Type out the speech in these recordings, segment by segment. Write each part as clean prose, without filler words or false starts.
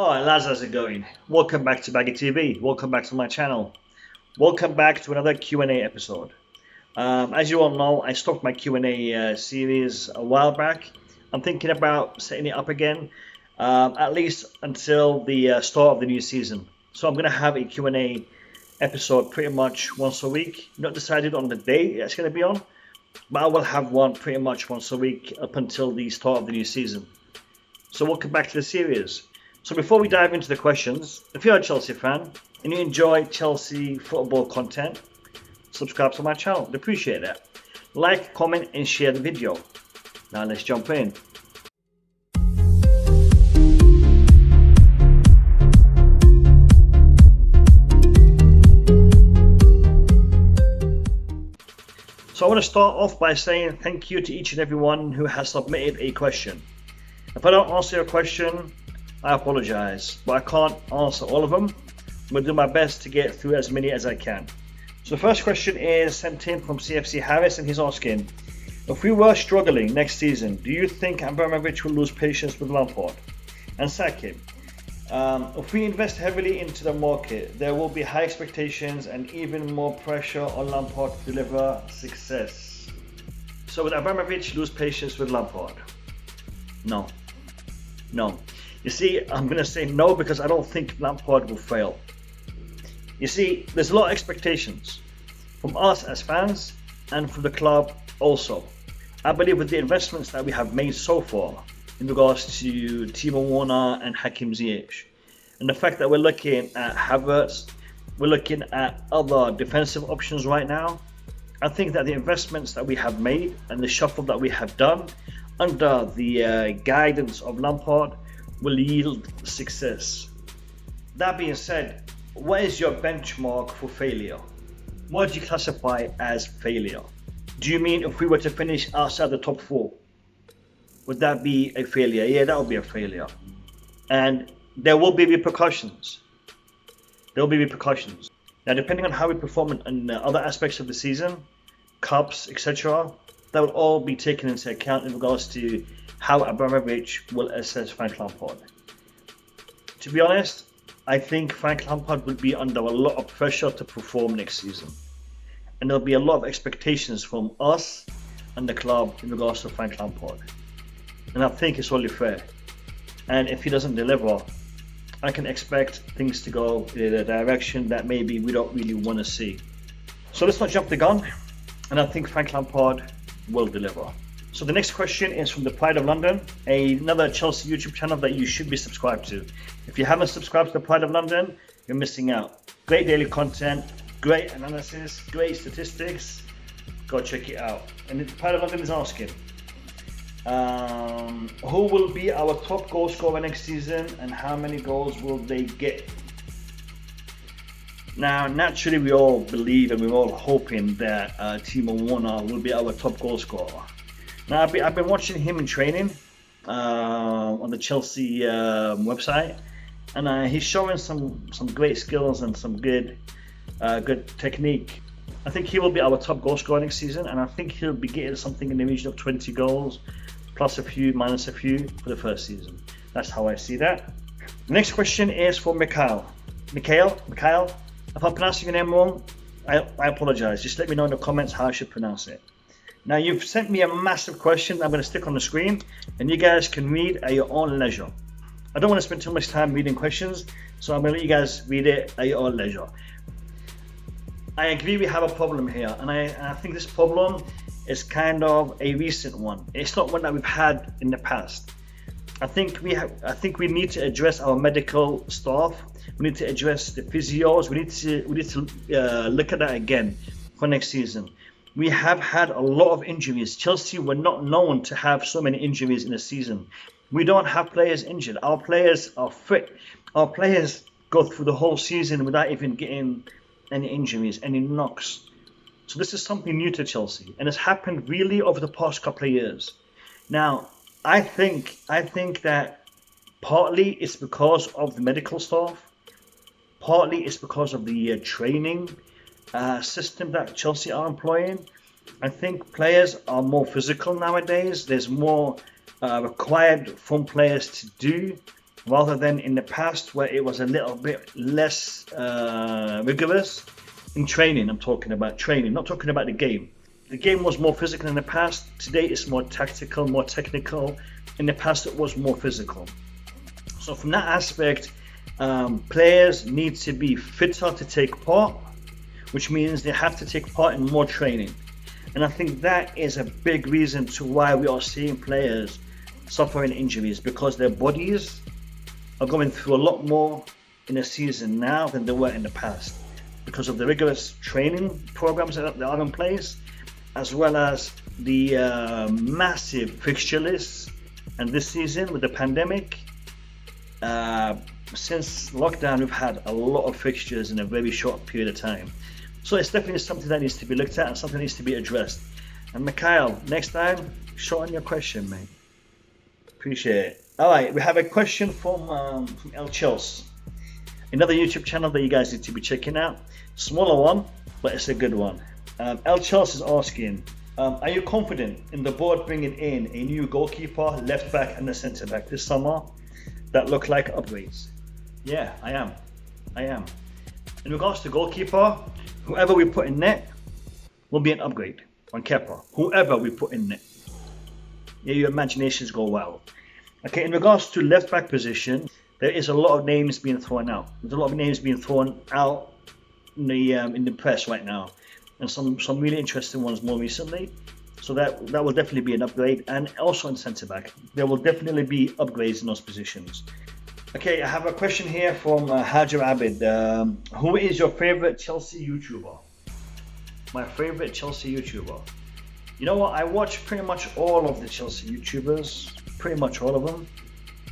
Alright lads, how's it going? Welcome back to Baggy TV. Welcome back to my channel. Welcome back to another Q&A episode. As you all know, I stopped my Q&A series a while back. I'm thinking about setting it up again, at least until the start of the new season. So I'm going to have a Q&A episode pretty much once a week. Not decided on the day it's going to be on, but I will have one pretty much once a week up until the start of the new season. So welcome back to the series. So before we dive into the questions, if you're a Chelsea fan and you enjoy Chelsea football content, subscribe to my channel. I'd appreciate that. Like, comment and share the video. Now let's jump in. So I want to start off by saying thank you to each and everyone who has submitted a question. If I don't answer your question, I apologize, but I can't answer all of them. I'm going to do my best to get through as many as I can. So the first question is sent in from CFC Harris, and he's asking, if we were struggling next season, do you think Abramovich will lose patience with Lamport and sack him? If we invest heavily into the market, there will be high expectations and even more pressure on Lamport to deliver success. So will Abramovich lose patience with Lamport? No. You see, I'm going to say no because I don't think Lampard will fail. You see, there's a lot of expectations from us as fans and from the club also. I believe with the investments that we have made so far in regards to Timo Werner and Hakim Ziyech, and the fact that we're looking at Havertz, we're looking at other defensive options right now, I think that the investments that we have made and the shuffle that we have done under the guidance of Lampard will yield success. That being said, what is your benchmark for failure? What do you classify as failure? Do you mean if we were to finish outside the top 4? Would that be a failure? Yeah, that would be a failure. And there will be repercussions. There will be repercussions. Now, depending on how we perform in other aspects of the season, cups, etc., that will all be taken into account in regards to how Abramovich will assess Frank Lampard. To be honest, I think Frank Lampard will be under a lot of pressure to perform next season. And there'll be a lot of expectations from us and the club in regards to Frank Lampard. And I think it's only fair. And if he doesn't deliver, I can expect things to go in a direction that maybe we don't really want to see. So let's not jump the gun. And I think Frank Lampard will deliver. So the next question is from the Pride of London, another Chelsea YouTube channel that you should be subscribed to. If you haven't subscribed to the Pride of London, you're missing out. Great daily content, great analysis, great statistics. Go check it out. And the Pride of London is asking, who will be our top goal scorer next season and how many goals will they get? Now, naturally, we all believe and we're all hoping that Timo Werner will be our top goal scorer. Now, I've been watching him in training on the Chelsea website, and he's showing some great skills and some good technique. I think he will be our top goal scorer next season, and I think he'll be getting something in the region of 20 goals, plus a few, minus a few for the first season. That's how I see that. The next question is for Mikhail. If I'm pronouncing your name wrong, I apologize. Just let me know in the comments how I should pronounce it. Now, you've sent me a massive question I'm going to stick on the screen, and you guys can read at your own leisure. I don't want to spend too much time reading questions, so I'm going to let you guys read it at your own leisure. I agree we have a problem here, and I think this problem is kind of a recent one. It's not one that we've had in the past. I think we need to address our medical staff. We need to address the physios. We need to look at that again for next season. We have had a lot of injuries. Chelsea were not known to have so many injuries in a season. We don't have players injured. Our players are fit. Our players go through the whole season without even getting any injuries, any knocks. So this is something new to Chelsea, and it's happened really over the past couple of years. Now, I think that partly it's because of the medical staff, partly it's because of the training system that Chelsea are employing. I think players are more physical nowadays. There's more required from players to do rather than in the past where it was a little bit less rigorous in training. I'm talking about training, not talking about the game. The game was more physical in the past. Today it's more tactical, more technical. In the past it was more physical. So from that aspect, players need to be fitter to take part, which means they have to take part in more training. And I think that is a big reason to why we are seeing players suffering injuries, because their bodies are going through a lot more in a season now than they were in the past, because of the rigorous training programs that are in place, as well as the massive fixture lists. And this season with the pandemic, since lockdown, we've had a lot of fixtures in a very short period of time. So it's definitely something that needs to be looked at and something that needs to be addressed. And Mikhail, next time, shorten your question, mate. Appreciate it. All right, we have a question from El Chels, another YouTube channel that you guys need to be checking out. Smaller one, but it's a good one. El Chels is asking, are you confident in the board bringing in a new goalkeeper, left back and a centre back this summer that look like upgrades? Yeah, I am. In regards to goalkeeper, whoever we put in net will be an upgrade on Kepa. Whoever we put in net. Yeah, your imaginations go wild. Okay, in regards to left back position, there is a lot of names being thrown out. There's a lot of names being thrown out in the press right now, and some really interesting ones more recently. So that will definitely be an upgrade, and also in centre back, there will definitely be upgrades in those positions. Okay, I have a question here from Hajar Abid. Who is your favorite Chelsea YouTuber? My favorite Chelsea YouTuber. You know what? I watch pretty much all of the Chelsea YouTubers. Pretty much all of them.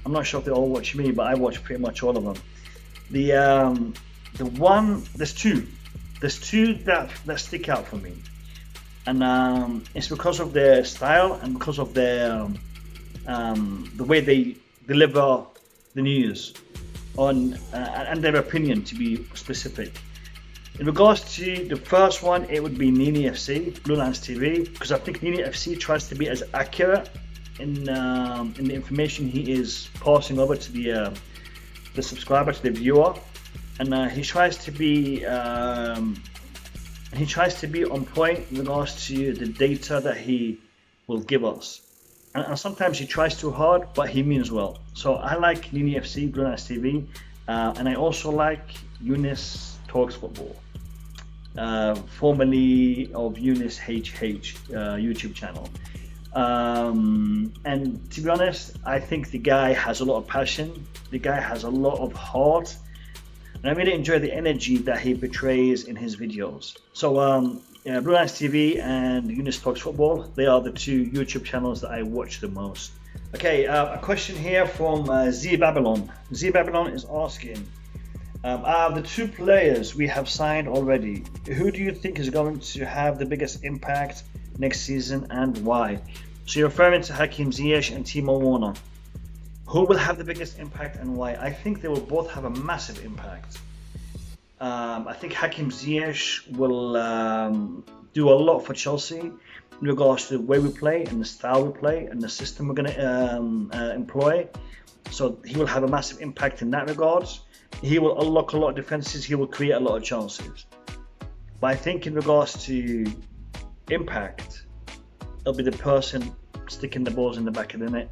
I'm not sure if they all watch me, but I watch pretty much all of them. There's two that stick out for me, and it's because of their style and because of their the way they deliver the news on and their opinion, to be specific. In regards to the first one, it would be Nini FC, Blue Lines TV, because I think Nini FC tries to be as accurate in the information he is passing over to the subscriber, to the viewer, and he tries to be on point in regards to the data that he will give us. And sometimes he tries too hard, but he means well. So I like Nini FC, Blue Lines TV, and I also like Eunice Talks Football, formerly of Eunice HH YouTube channel. And to be honest, I think the guy has a lot of passion. The guy has a lot of heart, and I really enjoy the energy that he portrays in his videos. So Blue Lines TV and Eunice Talks Football, they are the two YouTube channels that I watch the most. Okay, a question here from Z Babylon. Z Babylon is asking, out of the two players we have signed already, who do you think is going to have the biggest impact next season and why? So you're referring to Hakim Ziyech and Timo Werner. Who will have the biggest impact and why? I think they will both have a massive impact. I think Hakim Ziyech will do a lot for Chelsea in regards to the way we play and the style we play and the system we're going to employ. So he will have a massive impact in that regards. He will unlock a lot of defenses. He will create a lot of chances. But I think in regards to impact, it'll be the person sticking the balls in the back of the net,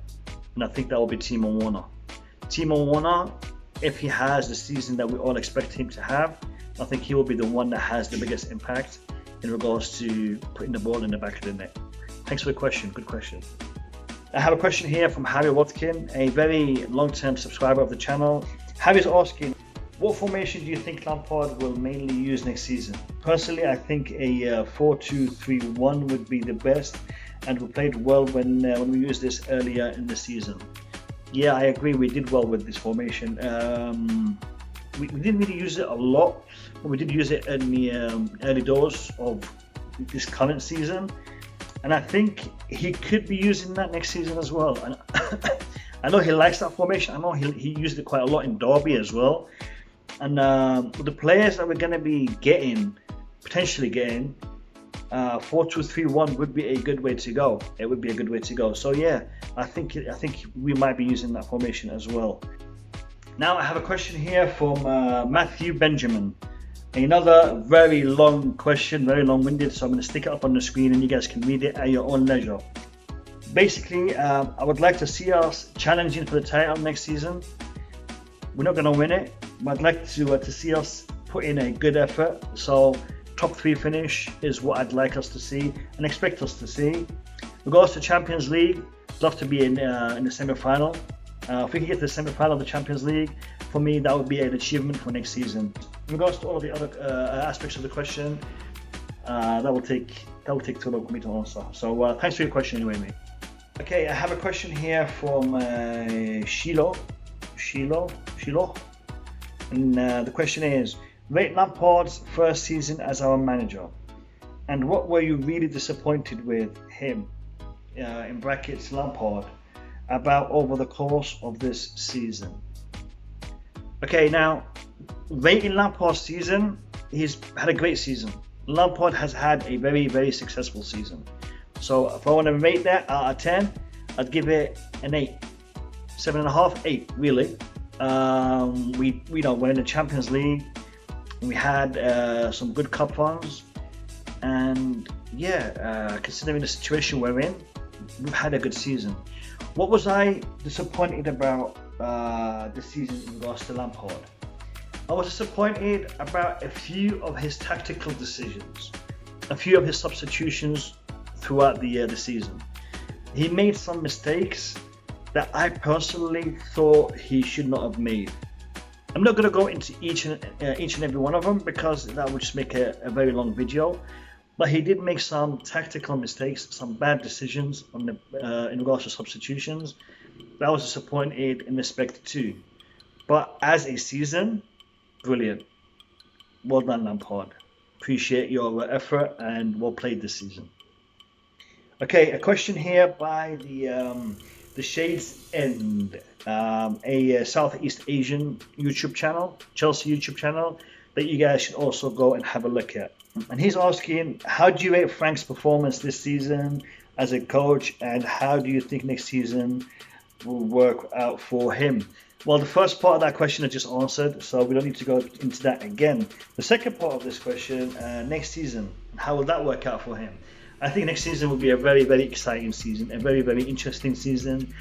and I think that will be Timo Werner. Timo Werner, if he has the season that we all expect him to have, I think he will be the one that has the biggest impact in regards to putting the ball in the back of the net. Thanks for the question, good question. I have a question here from Harry Watkin, a very long-term subscriber of the channel. Harry's asking, what formation do you think Lamport will mainly use next season? Personally, I think a 4-2-3-1 would be the best, and we played well when we used this earlier in the season. Yeah, I agree, we did well with this formation. We didn't really use it a lot, but we did use it in the early doors of this current season, and I think he could be using that next season as well. And I know he likes that formation. I know he used it quite a lot in Derby as well. And with the players that we're going to be potentially getting, 4-2-3-1 would be a good way to go. It would be a good way to go. So yeah, I think we might be using that formation as well. Now I have a question here from Matthew Benjamin. Another very long question, very long-winded, so I'm going to stick it up on the screen and you guys can read it at your own leisure. Basically, I would like to see us challenging for the title next season. We're not going to win it, but I'd like to see us put in a good effort. So top 3 finish is what I'd like us to see and expect us to see. Regards to Champions League, I'd love to be in the semi-final. If we can get to the semi-final of the Champions League, for me that would be an achievement for next season. In regards to all of the other aspects of the question, that will take too long for me to answer. So thanks for your question anyway, mate. Okay, I have a question here from Shiloh, and the question is: rate Lampard's first season as our manager, and what were you really disappointed with him, in brackets Lampard, about over the course of this season? Okay, now rating Lampard's season, he's had a great season. Lampard has had a very, very successful season. So if I want to rate that out of 10, I'd give it an 8, 7.5, 8 really. We're in the Champions League. We had some good cup runs, and considering the situation we're in, we've had a good season. What was I disappointed about this season in regards to Lampard? I was disappointed about a few of his tactical decisions, a few of his substitutions throughout the season. He made some mistakes that I personally thought he should not have made. I'm not going to go into each and every one of them because that would just make a very long video. But he did make some tactical mistakes, some bad decisions in regards to substitutions. That was disappointed in respect to. But as a season, brilliant. Well done, Lampard. Appreciate your effort and well played this season. Okay, a question here by the Shades End, a Southeast Asian YouTube channel, Chelsea YouTube channel, that you guys should also go and have a look at. And he's asking, how do you rate Frank's performance this season as a coach, and how do you think next season will work out for him? Well, the first part of that question I just answered, so we don't need to go into that again. The second part of this question, next season, how will that work out for him? I think next season will be a very, very exciting season, a very, very interesting season,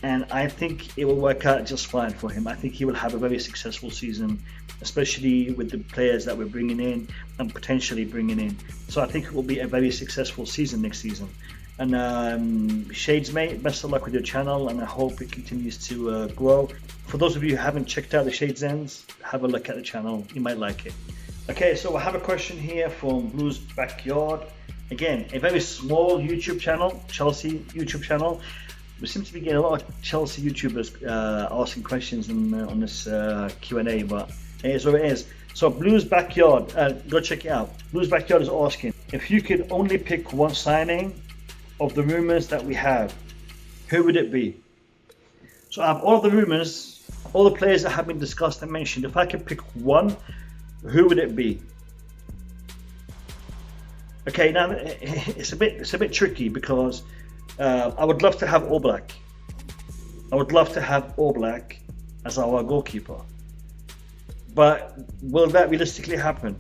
and I think it will work out just fine for him. I think he will have a very successful season, especially with the players that we're bringing in and potentially bringing in. So I think it will be a very successful season next season. And Shades, mate, best of luck with your channel, and I hope it continues to grow. For those of you who haven't checked out the Shades Ends, have a look at the channel, you might like it. Okay, so I have a question here from Blues Backyard. Again, a very small YouTube channel, Chelsea YouTube channel. We seem to be getting a lot of Chelsea YouTubers asking questions on this Q&A, but it is what it is. So Blues Backyard, go check it out. Blues Backyard is asking, if you could only pick one signing of the rumours that we have, who would it be? So out of all of the rumours, all the players that have been discussed and mentioned, if I could pick one, who would it be? Okay, now it's a bit tricky because I would love to have All Black. I would love to have All Black as our goalkeeper. But will that realistically happen?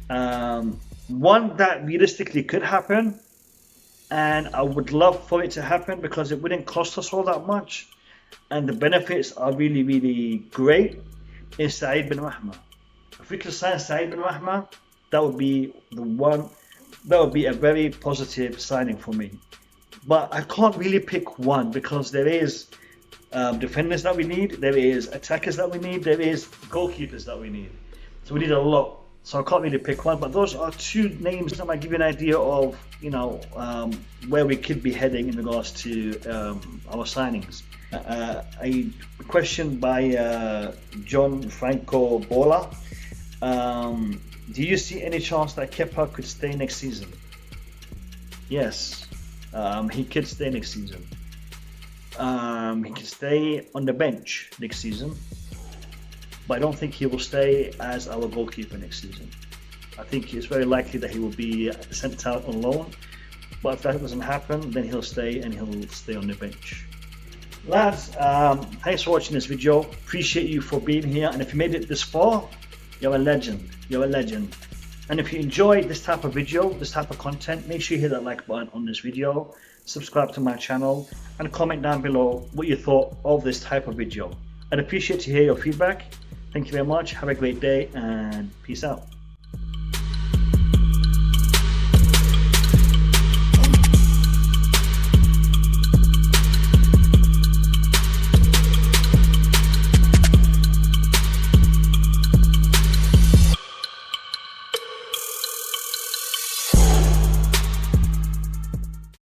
One that realistically could happen, and I would love for it to happen because it wouldn't cost us all that much, and the benefits are really, really great, is Saeed bin Rahma. If we could sign Saeed bin Rahma, that would be the one. That would be a very positive signing for me. But I can't really pick one because there is defenders that we need, there is attackers that we need, there is goalkeepers that we need. So we need a lot. So I can't really pick one. But those are two names that might give you an idea of, where we could be heading in regards to our signings. A question by John Franco Bola. Do you see any chance that Kepa could stay next season? Yes, he could stay next season. He could stay on the bench next season, but I don't think he will stay as our goalkeeper next season. I think it's very likely that he will be sent out on loan, but if that doesn't happen, then he'll stay on the bench. Lads, thanks for watching this video. Appreciate you for being here, and if you made it this far, you're a legend. You're a legend. And if you enjoyed this type of video, this type of content, make sure you hit that like button on this video, subscribe to my channel, and comment down below what you thought of this type of video. I'd appreciate to hear your feedback. Thank you very much. Have a great day, and peace out.